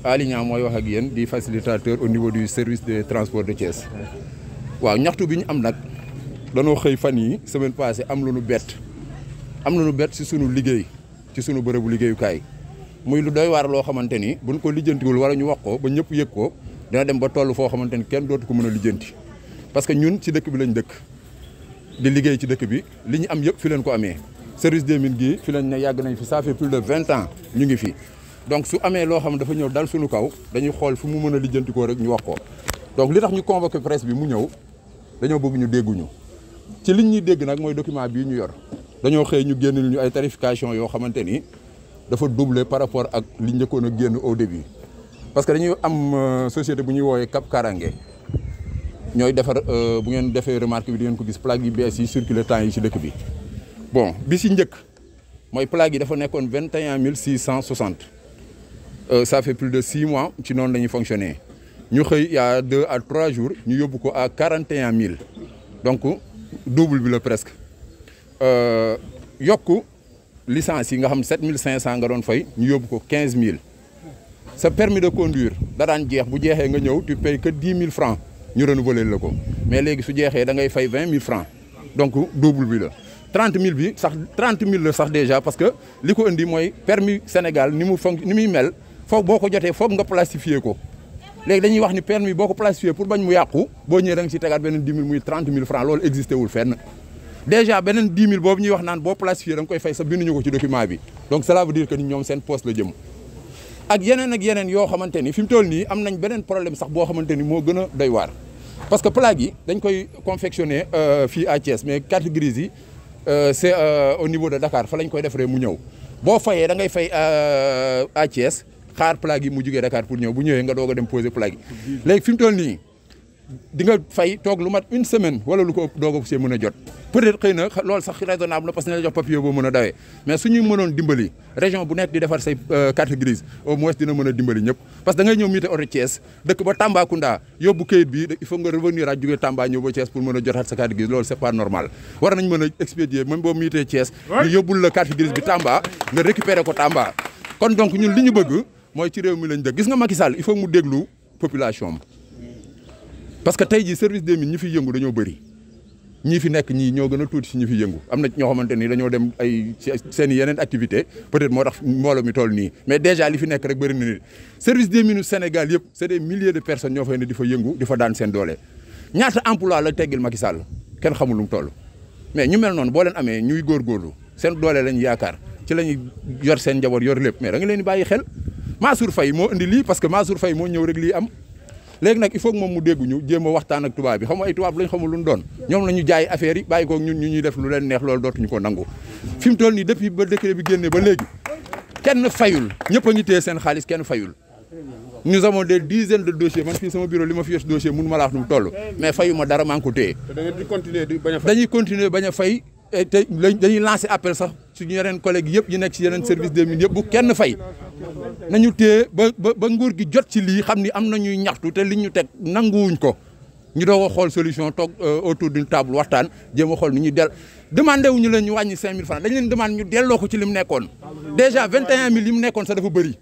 Aly Niang mooy wax ak yéen di facilitateur au niveau du service de transport de Thiès. waaw ñaxtu bi ñu am nag danoo xëy fan yi semaine passée am lu nu bett ci sunu liggéey ci sunu bërëbu liggéeyukaay muy lu doy waar loo xamante ni buñ ko lijjantiwul wala ñu wax ko ba ñëpp yëg ko dina dem ba toll foo xamante ni kenn dootu ko mën a lijjanti parce que ñun ci dëkk bi lañ dëkk di liggéey ci dëkk bi li ñu am yëpp fi leen ko amee service des mines gi fi lañ ne yàgg nañ fi ça fait plus de 20 ans ñu ngi fi donc su amee loo xam dafa ñëw dal suñu kaw dañuy xool fu mu mën a lijjantikoo rek ñu wax ko donc li tax ñu convoqué presse bi mu ñëw dañoo bëgg ñu dégguñu ci liñ ñuy dégg nag mooy document bii ñu yor dañoo xëy ñu génneel ñu ay tarification yoo xamante ni dafa doublé par rapport ak li njëkkoon a génn au début parce que dañuy am société bu ñuy woowee Cap Karange ñooy defar bu ngeen defee remarque bi di ngeen ko gis plaque yi bees yi circulé temps yi ci dëkk bi bon bi ci njëkk mooy plaque yi dafa nekkoon 21 660 ça fait plus de 6 mois ci noonu la ñuy fonctionner ñu xëy il y a 2 à 3 jours ñu yóbbu ko à 41 000 donc double bi la presque yokku licence yi nga xam 7 500 nga doon fay ñu yóbbu ko 15 000 sa permis de conduire da daan jeex bu jeexee nga ñëw tu payes que 10 000 francs ñu renouveler la ko mais léegi su jeexee da ngay fay 20 000 francs donc double bi la 30 000 bi sax 30 000 la sax déjà parce que li ko indi mooy permis Sénégal ni muy mel foog boo ko jotee foog nga plastifier ko léegi dañuy wax ni permis boo ko plastifier pour bañ mu yàqu boo ñëwee da nga ci tegaat beneen 10 000 muy 30 000 francs loolu existé wul fenn déjà beneen 10 000 boobu ñuy wax naan boo plastifier da nga koy fay sa binduñu ko ci document bi donc cela veut dire que ni ñoom seen poste la jëm ak yeneen yoo xamante ni fi mu toll nii am nañ beneen problème sax boo xamante ni moo gën a doy waar parce que plaque yi dañ koy confectionner fii à Thiès mais carte grise yi c'est au niveau de Dakar fa lañ koy defaree mu ñëw boo fayee da ngay fay à Thiès xaar plaque yi mu jugee Dakar pour ñëw bu ñëwee nga doog a dem poser plaque yi léegi fi mu toll nii di nga fay toog lu mat une semaine wala lu ko ëpp doog a see mën a jot peut-être xëy na loolu sax raisonnable na parce que ne la jox papier boo mën a dawee mais suñu mënoon dimbali région bu nekk di defar say carte grise au moins dina mën a dimbali ñëpp parce que da ngay ñëw miite oto Thiès dëkk ba Tambacounda yóbbu kayit bi il faut nga revenir a jógee Tamba ñëw ba Thiès pour mën a jotaat sa carte grise loolu c'est pas normal war nañ mën a expédier même boo miitee Thiès ñu yóbbul la carte grise bi Tamba nga récupérer ko Tamba kon donc ñun li ñu bëgg mooy ci réew mi lañ dëkk gis nga Macky Sall il faut mu déglu population am parce que tey jii service des mines ñi fi yëngu dañoo bëri ñii fi nekk ñii ñoo gën a tuuti si ñi fi yëngu am na ñoo xamante ni dañoo dem ay seen yeneen activité peut-être moo tax mbooloo mi toll nii mais déjà li fi nekk rek bëri na ni service des mines Sénégal yëpp c'est des milliers de personnes ñoo fay ne di fa yëngu di fa daan seen doole ñaata emploi la teggil Macky Sall kenn xamul lu mu toll mais ñu mel noonu boo leen amee ñuy góorgóorlu seen doole lañ yaakaar ci la ñuy yor seen njaboot yor lépp mais da nga leen di bàyyi xel Mansour Faye moo indi lii parce que Mansour Faye moo ñëw rek lii am léegi nag il faut que moom mu dégguñu jéem a waxtaan ak tubaab bi xam nga ay tubaab lañ xamul lu ñu doon ñoom la ñu jaay affaire yi bàyyi ko ñun ñu ñuy def lu leen neex loolu dootuñu ko nangu fi mu toll nii depuis ba décret bi génnee ba léegi kenn fayul ñëpp a ngi téye seen xaalis kenn fayul nous avons des dizaines de dossiers man fii sama bureau li ma fi yor dossier mënu ma la wax nu mu toll mais fayu ma dara maa ngi ko téye dañuy continuer bañ a fay te dañuy lancer appel sax suñu yeneen collègues yëpp yi nekk ci yeneen service des mines yëpp bu kenn fay nañu téye ba nguur gi jot ci lii xam ni am na ñuy ñaxtu te li ñu teg nanguwuñ ko ñu doog a xool solution toog autour d'une table waxtaan jéem a xool ni ñuy demandé wuñu leen ñu wàññi 5 000 francs dañ leen demande ñu delloo ko ci li mu nekkoon déjà 21 000 yi mu nekkoon sax dafa bëri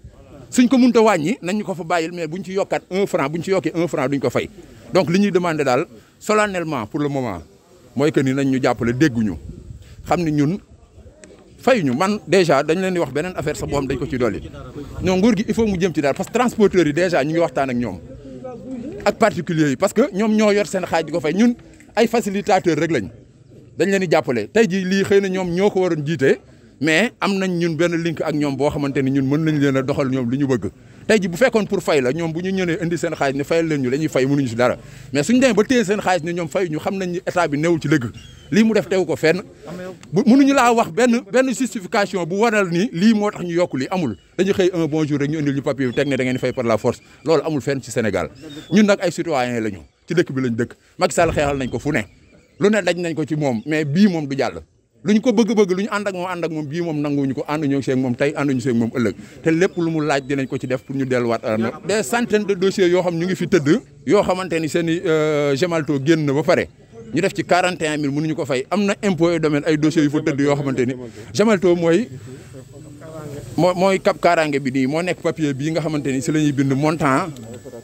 suñ ko mënta wàññi nañ ñu ko fa bàyyil mais buñ ci yokkaat 1 franc buñ ci yokkee 1 franc duñ ko fay donc li ñuy demandé daal solennellement pour le moment mooy que ni nañ ñu jàppale dégguñu xam ni ñun fayuñu man déjà dañ leen di wax beneen affaire sax boo xam dañ ko ci dolli non nguur gi il faut mu jëm ci daal parce que transporteurs yi déjà ñu ngi waxtaan ak ñoom ak particuliers yi parce que ñoom ñoo yor seen xaaj di ko fay ñun ay facilitateurs rek lañ dañ leen di jàppale tey jii lii xëy na ñoom ñoo ko waroon jiite mais am nañ ñun benn link ak ñoom boo xamante ni ñun mën nañ leen a doxal ñoom li ñu bëgg tey ji bu fekkoon pour fay la ñoom bu ñu ñëwee indi seen xaalis ne fayal leen ñu dañuy fay mënuñu si dara mais suñu demee ba téye seen xaalis ne ñoom fay ñu xam nañ ni état bi newul ci dëgg lii mu def tegu ko fenn mënuñu laa wax benn justification bu waral ni lii moo tax ñu yokk lii amul dañu xëy un bon jour rek ñu indil ñu papier bi teg ne da ngeen fay par la force loolu amul fenn ci Sénégal ñun nag ay citoyens lañu ci dëkk bi lañ dëkk Macky Sall xeexal nañ ko fu ne lu ne daj nañ ko ci moom mais bii moom du jàll lu ñu ko bëgg-bëgg lu ñu ànd ak moom bii moom nanguwuñu ko ànduñu seeg moom tey ànduñu seeg moom ëllëg te lépp lu mu laaj dinañ ko ci def pour ñu delluwaat des centaines de dossiers yoo xam ñu ngi fi tëdd yoo xamante ni seen i Gemalto génn na ba pare ñu def ci 41 000 mënuñu ko fay am na impôt et domaine ay dossiers yu fa tëdd yoo xamante ni Gemalto mooy mooy Cap Kaaraange bi nii moo nekk papier bii nga xamante ni si la ñuy bind montant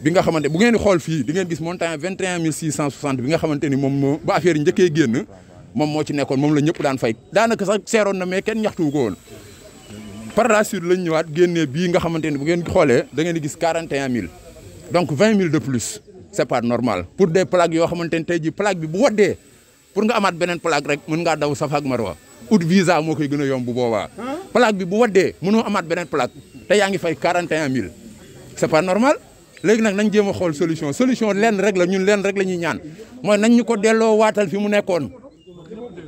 bi nga xamante bu ngeen di xool fii di ngeen gis montant 21 660 bi nga xamante ni moom moo ba affaire yi njëkkee génn moom moo ci nekkoon moom la ñëpp daan fay daanaka sax seeroon na mais kenn ñaxtuwu ko woon par la suite lañ ñëwaat génnee bii nga xamante ni bu ngeen xoolee da ngeen di gis 41 000 donc 20 000 de plus c'est pas normal pour des plaques yoo xamante ni tey jii plaque bi bu waddee pour nga amaat beneen plaque rek mën ngaa daw Safa ak Marwa ut visa moo koy gën a yomb bu boobaa plaque bi bu waddee mënoo amaat beneen plaque te yaa ngi fay 41 000 c'est pas normal léegi nag nañ jéem a xool solution lenn rek la ñun lenn rek la ñuy ñaan mooy nañ ñu ko delloo waatal fi mu nekkoon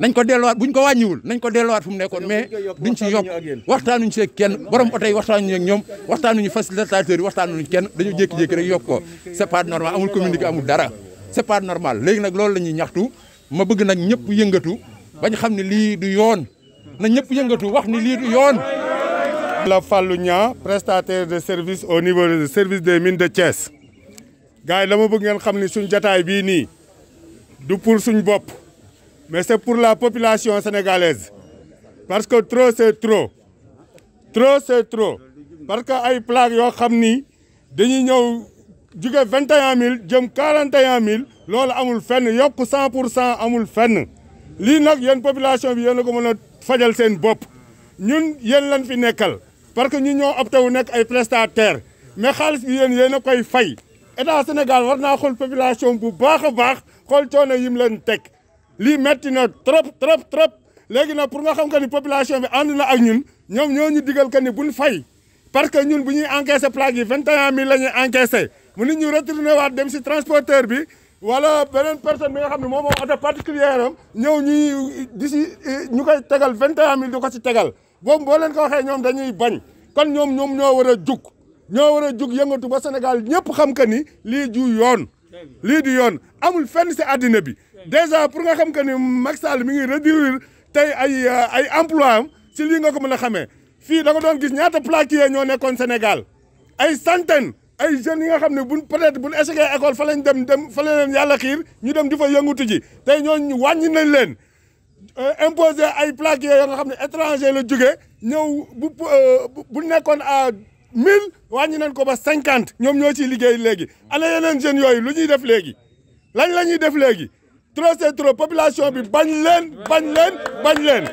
nañ ko delloowaat buñ ko wàññiwul nañ ko delloowaat fi mu nekkoon mais duñ ci yokk waxtaanuñ ci kenn borom oto yi waxtaanuñu ak ñoom waxtaanuñu facilitateurs yi waxtaanuñu kenn dañu jékki-jékki rek yokk ko c'est pas normal amul communiqué amul dara c'est pas normal léegi nag loolu la ñuy ñaxtu ma bëgg nag ñëpp yëngatu bañ xam ne lii du yoon na ñëpp yëngatu wax ni lii du yoon. La Fallou Niang prestataire de service au niveau du service des mines de Thiès gars yi dama bëgg ngeen xam ni suñ jataay bii nii du pour suñ bopp mais c'est pour la population sénégalaise parce que trop c'est trop c'est trop parce que ay plaques yoo xam ni dañuy ñëw jóge 21 000 jëm 41 000 loolu amul fenn yokk 100% amul fenn lii nag yéen population bi yéen a ko mën a fajal seen bopp ñun yéen lañ fi nekkal parce que ñu ñoo opté wu nekk ay prestataires mais xaalis bi yéen a koy fay état Sénégal war naa xool population bu baax a baax xool coono yim leen teg lii metti na trop léegi nag pour nga xam que ni population bi ànd na ak ñun ñoom ñoo ñu digal que ni buñ fay parce que ñun bu ñuy encaissé plaque yi 21 000 la ñuy encaissé mu nit ñu retourné waat dem si transporteur bi wala beneen personne bi nga xam ne moom oto particulière am ñëw ñuy ñu koy tegal 21 000 di ko si tegal boobu boo leen ko waxee ñoom dañuy bañ kon ñoom ñoo war a jug yëngatu ba Sénégal ñëpp xam que ni lii du yoon amul fenn si àddina bi déjà pour nga xam que ni Macky Sall mi ngi réduire tey ay emploi am si lii nga ko mën a xamee fii da nga doon gis ñaata plaquier ñoo nekkoon Sénégal ay centaine ay jeunes yi nga xam ne peut-être buñ échec école fa lañ dem fa la leen yàlla xiir ñu dem di fa yëngutu ji tey ñooñu wàññi nañ leen imposé ay plaquier yoo nga xam ne étranger la jógee ñëw bu nekkoon à 1000 wàññi nañ ko ba 50 ñoom ñoo ciy liggéey léegi ana yeneen jeunes yooyu lu ñuy def léegi lan la ñuy def léegi trop c'est trop population bi bañ leen